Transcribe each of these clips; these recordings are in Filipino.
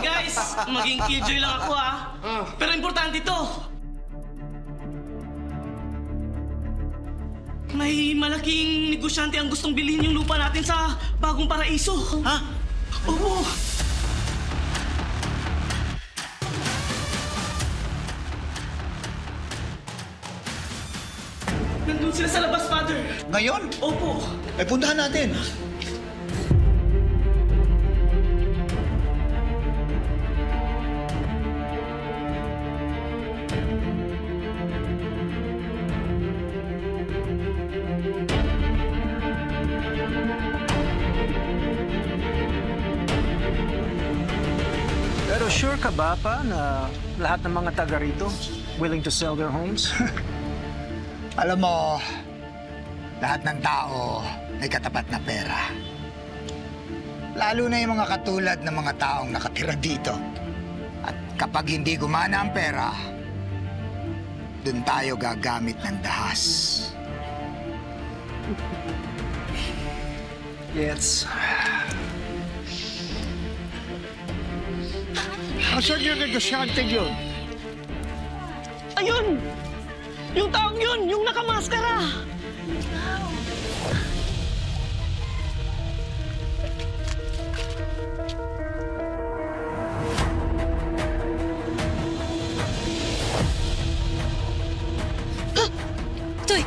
Hey guys, maging killjoy lang ako Pero importante to. May malaking negosyante ang gustong bilhin yung lupa natin sa bagong paraiso. Ha? Oo. Nandun sila sa labas, Father. Ngayon? Opo. Ay, puntahan natin. Pero sure ka ba pa na lahat ng mga taga rito willing to sell their homes? Alam mo, lahat ng tao may katapat na pera. Lalo na yung mga katulad ng mga taong nakatira dito. At kapag hindi gumana ang pera, dun tayo gagamit ng dahas. Yes. Asan yung negosyante yun? Ayun! Yung taong yun! Yung nakamaskara! Toy!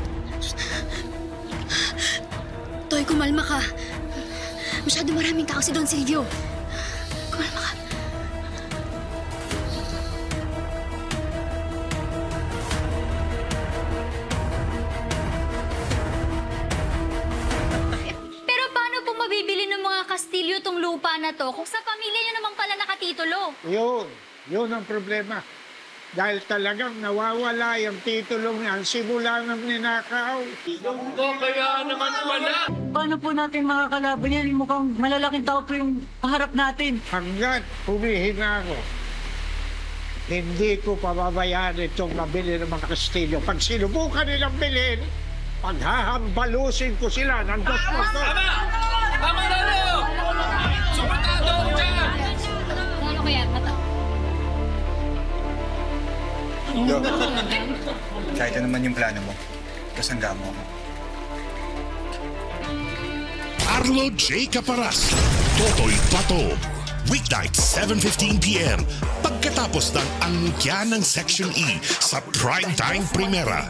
Toy, kumalma ka. Masyado maraming tao si Don Silvio. Kumalma ka. Pero paano po mabibili ng mga Kastilyo tong lupa na to kung sa pamilya niyo naman pala nakatitulo? Yun ang problema. Dahil talagang nawawala yung titulong yan simula ng ninakaw. Paano po natin makakalaban yan? Mukhang malalaking tao po yung paharap natin. Hanggat humihinga ako, hindi ko pababayaan itong mabili ng mga Kastilyo. Pag sinubukan nilang bilhin, paghahambalusin ko sila ng dos por dos. Tama na rin! Suportado ako dyan! Ano kaya? Yo, kahit ano man yung plano mo, kasangga mo ako. Arlo J. Caparas, Totoy Pato. Weeknight, 7:15 p.m. Pagkatapos ng angkya ng Section E sa Primetime Primera.